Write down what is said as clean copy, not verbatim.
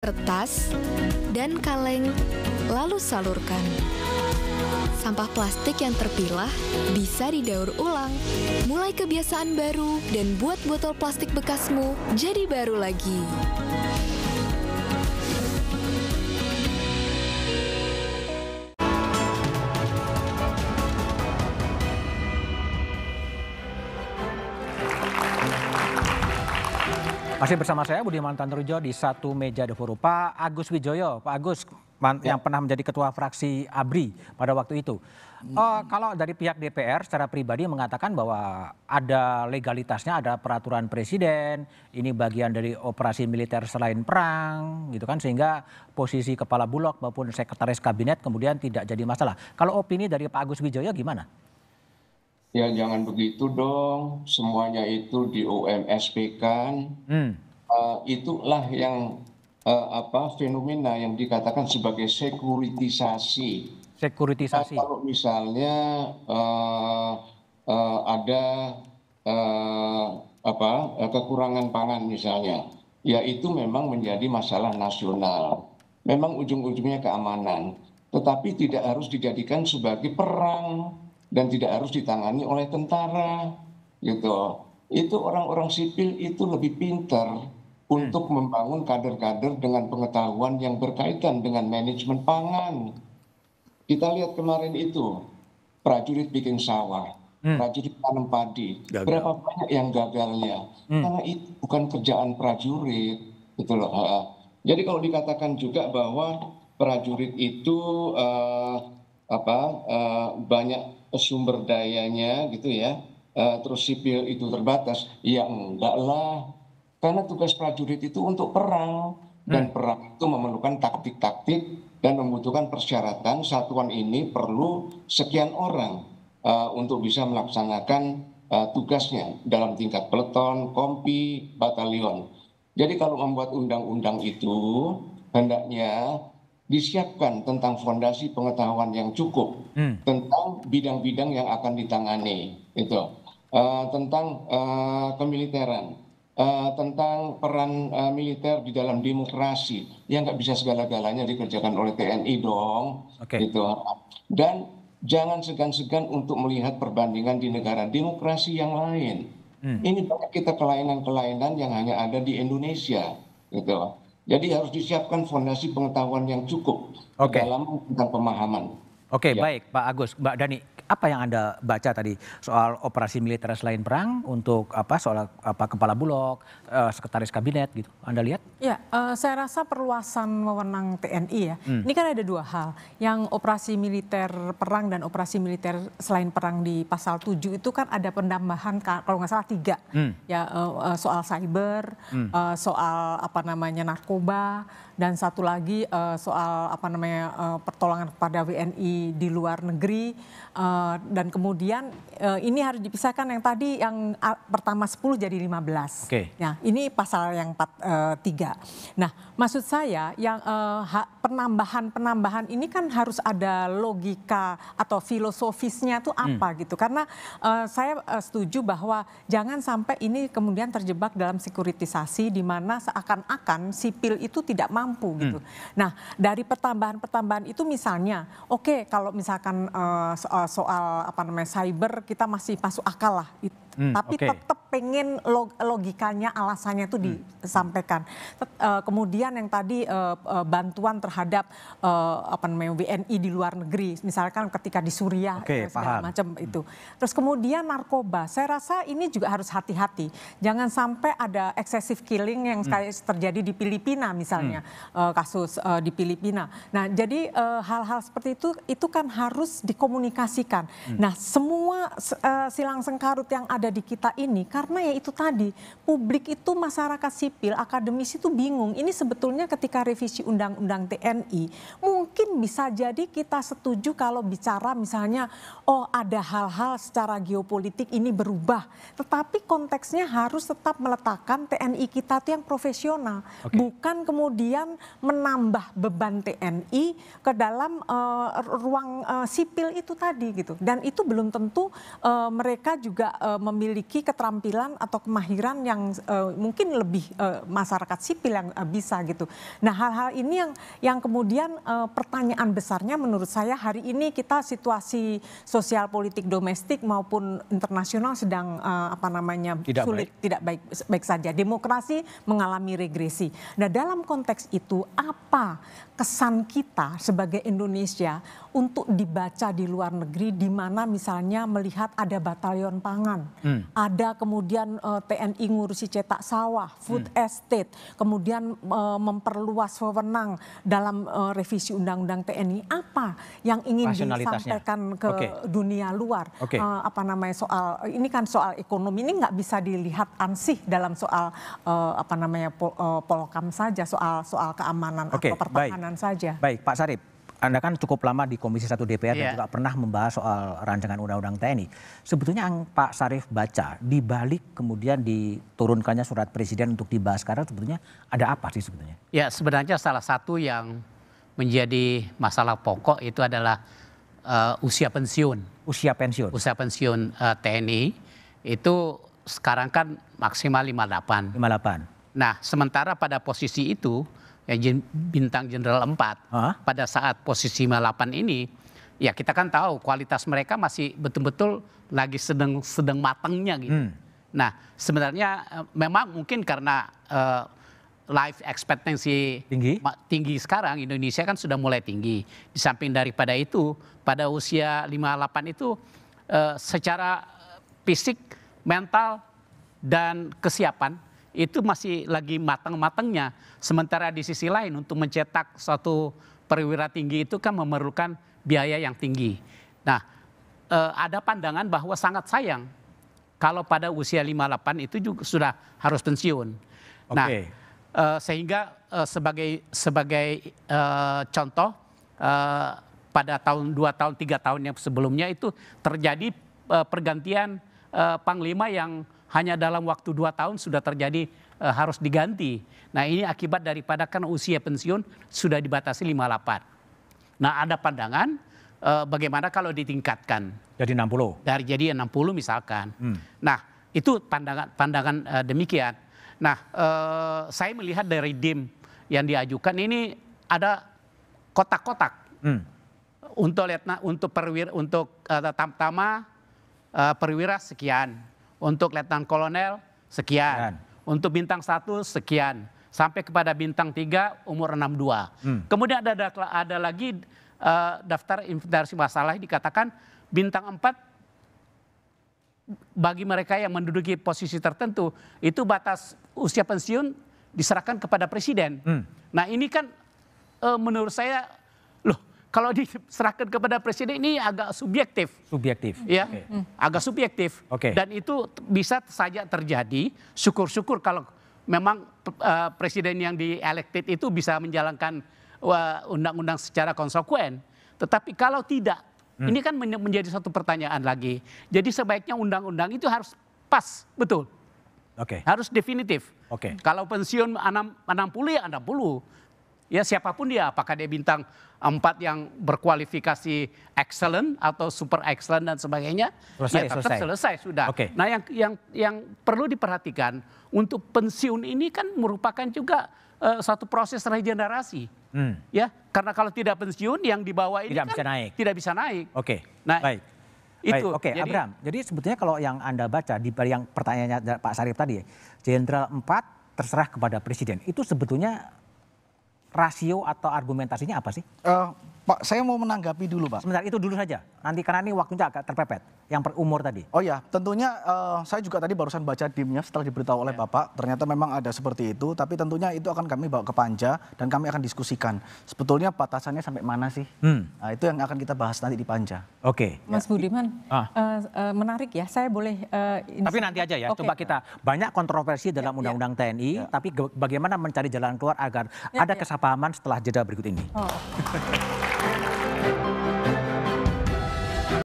Kertas, dan kaleng, lalu salurkan. Sampah plastik yang terpilah bisa didaur ulang. Mulai kebiasaan baru dan buat botol plastik bekasmu jadi baru lagi. Masih bersama saya Budiman Tanrujo di satu meja The Forum. Pak Agus Wijoyo, Pak Agus yang pernah menjadi ketua fraksi ABRI pada waktu itu. Kalau dari pihak DPR secara pribadi mengatakan bahwa ada legalitasnya, ada peraturan presiden, ini bagian dari operasi militer selain perang, gitu kan, sehingga posisi kepala bulog maupun sekretaris kabinet kemudian tidak jadi masalah. Kalau opini dari Pak Agus Wijoyo gimana? Ya jangan begitu dong, semuanya itu di UMSP kan. Itulah yang fenomena yang dikatakan sebagai sekuritisasi. Sekuritisasi. Kalau misalnya ada kekurangan pangan misalnya, ya itu memang menjadi masalah nasional. Memang ujung-ujungnya keamanan, tetapi tidak harus dijadikan sebagai perang. Dan tidak harus ditangani oleh tentara, gitu. Itu orang-orang sipil itu lebih pintar untuk membangun kader-kader dengan pengetahuan yang berkaitan dengan manajemen pangan. Kita lihat kemarin itu, prajurit bikin sawah, prajurit tanam padi, berapa banyak yang gagalnya, karena itu bukan kerjaan prajurit, gitu loh. Jadi kalau dikatakan juga bahwa prajurit itu banyak sumber dayanya gitu ya, terus sipil itu terbatas, ya enggak lah, karena tugas prajurit itu untuk perang, dan perang itu memerlukan taktik-taktik dan membutuhkan persyaratan satuan ini perlu sekian orang untuk bisa melaksanakan tugasnya dalam tingkat peleton, kompi, batalion. Jadi kalau membuat undang-undang itu hendaknya disiapkan tentang fondasi pengetahuan yang cukup tentang bidang-bidang yang akan ditangani, itu tentang kemiliteran, tentang peran militer di dalam demokrasi, yang nggak bisa segala-galanya dikerjakan oleh TNI dong, gitu. Dan jangan segan-segan untuk melihat perbandingan di negara demokrasi yang lain. Ini banyak kita kelainan-kelainan yang hanya ada di Indonesia, gitu. Jadi harus disiapkan fondasi pengetahuan yang cukup dalam tentang pemahaman. Baik Pak Agus, Mbak Dhani, apa yang Anda baca tadi soal operasi militer selain perang untuk soal kepala bulog, sekretaris kabinet gitu, Anda lihat? Ya, saya rasa perluasan wewenang TNI ya. Ini kan ada dua hal, yang operasi militer perang dan operasi militer selain perang di pasal 7 itu kan ada penambahan kalau nggak salah 3 ya, soal cyber, soal narkoba, dan satu lagi soal pertolongan kepada WNI di luar negeri, dan kemudian ini harus dipisahkan yang tadi yang pertama 10 jadi 15. Nah, ini pasal yang 3. Nah, maksud saya yang penambahan ini kan harus ada logika atau filosofisnya tuh apa gitu. Karena saya setuju bahwa jangan sampai ini kemudian terjebak dalam sekuritisasi di mana seakan-akan sipil itu tidak mampu gitu. Nah, dari pertambahan itu misalnya, kalau misalkan soal cyber kita masih masuk akal lah. Tapi tetap pengen logikanya, alasannya itu disampaikan. Kemudian yang tadi bantuan terhadap WNI di luar negeri, misalkan ketika di Suriah segala macam itu. Terus kemudian narkoba, saya rasa ini juga harus hati-hati. Jangan sampai ada excessive killing yang terjadi di Filipina misalnya, kasus di Filipina. Nah, jadi hal-hal seperti itu kan harus dikomunikasikan. Nah, semua silang sengkarut yang ada di kita ini, karena ya itu tadi, publik itu, masyarakat sipil, akademisi itu bingung. Ini sebetulnya ketika revisi undang-undang TNI, mungkin bisa jadi kita setuju kalau bicara misalnya, ada hal-hal secara geopolitik ini berubah. Tetapi konteksnya harus tetap meletakkan TNI kita itu yang profesional. Bukan kemudian menambah beban TNI ke dalam ruang sipil itu tadi gitu. Dan itu belum tentu mereka juga memiliki keterampilan keterampilan atau kemahiran yang mungkin lebih masyarakat sipil yang bisa gitu. Nah, hal-hal ini yang kemudian pertanyaan besarnya menurut saya hari ini kita situasi sosial politik domestik maupun internasional sedang tidak baik saja. Demokrasi mengalami regresi. Nah, dalam konteks itu apa kesan kita sebagai Indonesia untuk dibaca di luar negeri, di mana misalnya melihat ada batalion pangan, ada kemudian TNI ngurusi cetak sawah, food estate, kemudian memperluas wewenang dalam revisi undang-undang TNI. Apa yang ingin disampaikan ke dunia luar? Soal ini kan soal ekonomi, ini nggak bisa dilihat ansih dalam soal polkam saja, soal keamanan atau pertahanan saja. Baik, Pak Sarip, Anda kan cukup lama di Komisi 1 DPR dan juga pernah membahas soal rancangan undang-undang TNI. Sebetulnya yang Pak Sarip baca, di balik kemudian diturunkannya surat presiden untuk dibahas sekarang, sebetulnya ada apa sih sebetulnya? Ya, sebenarnya salah satu yang menjadi masalah pokok itu adalah usia pensiun. Usia pensiun? Usia pensiun TNI itu sekarang kan maksimal 58. 58. Nah, sementara pada posisi itu, bintang jenderal 4, pada saat posisi 58 ini, ya kita kan tahu kualitas mereka masih betul-betul lagi sedang matangnya gitu. Nah, sebenarnya memang mungkin karena life expectancy tinggi sekarang, Indonesia kan sudah mulai tinggi. Di samping daripada itu, pada usia 58 itu secara fisik, mental, dan kesiapan itu masih lagi matang-matangnya. Sementara di sisi lain untuk mencetak suatu perwira tinggi itu kan memerlukan biaya yang tinggi. Nah, ada pandangan bahwa sangat sayang kalau pada usia 58 itu juga sudah harus pensiun. Nah, sehingga sebagai contoh pada tahun 2 tahun 3 tahun yang sebelumnya itu terjadi pergantian panglima yang hanya dalam waktu 2 tahun sudah terjadi harus diganti. Nah, ini akibat daripada kan usia pensiun sudah dibatasi 58. Nah, ada pandangan bagaimana kalau ditingkatkan. Jadi 60? Jadi 60 misalkan. Nah, itu pandangan demikian. Nah, saya melihat dari DIM yang diajukan ini ada kotak-kotak. Untuk perwira sekian. Untuk letnan kolonel sekian, untuk bintang 1 sekian, sampai kepada bintang 3 umur 62. Kemudian ada lagi daftar inventarisasi masalah dikatakan bintang 4 bagi mereka yang menduduki posisi tertentu itu batas usia pensiun diserahkan kepada presiden. Nah, ini kan menurut saya kalau diserahkan kepada presiden ini agak subjektif. Ya, agak subjektif. Dan itu bisa saja terjadi, syukur-syukur kalau memang presiden yang di-elected itu bisa menjalankan undang-undang secara konsekuen. Tetapi kalau tidak, ini kan menjadi satu pertanyaan lagi. Jadi sebaiknya undang-undang itu harus pas, betul. Harus definitif. Kalau pensiun 60 ya 60. Ya siapapun dia, apakah dia bintang 4 yang berkualifikasi excellent atau super excellent dan sebagainya, selesai sudah. Nah, yang perlu diperhatikan untuk pensiun ini kan merupakan juga satu proses regenerasi. Ya, karena kalau tidak pensiun yang di bawah ini tidak bisa naik. Nah, baik. Itu. Jadi, Abraham, jadi sebetulnya kalau yang Anda baca di yang pertanyaannya Pak Sarip tadi, Jenderal 4 terserah kepada presiden, itu sebetulnya rasio atau argumentasinya apa sih? Pak, saya mau menanggapi dulu, Pak. Sebentar, itu dulu saja. Nanti karena ini waktunya agak terpepet. Yang per umur tadi. Oh ya, tentunya saya juga tadi barusan baca DIM-nya setelah diberitahu oleh Bapak. Ternyata memang ada seperti itu. Tapi tentunya itu akan kami bawa ke Panja dan kami akan diskusikan. Sebetulnya batasannya sampai mana sih? Nah, itu yang akan kita bahas nanti di Panja. Mas Budiman, menarik ya. Saya boleh... Tapi nanti aja ya. Coba kita banyak kontroversi dalam Undang-Undang TNI. Tapi bagaimana mencari jalan keluar agar ada kesepahaman setelah jeda berikut ini.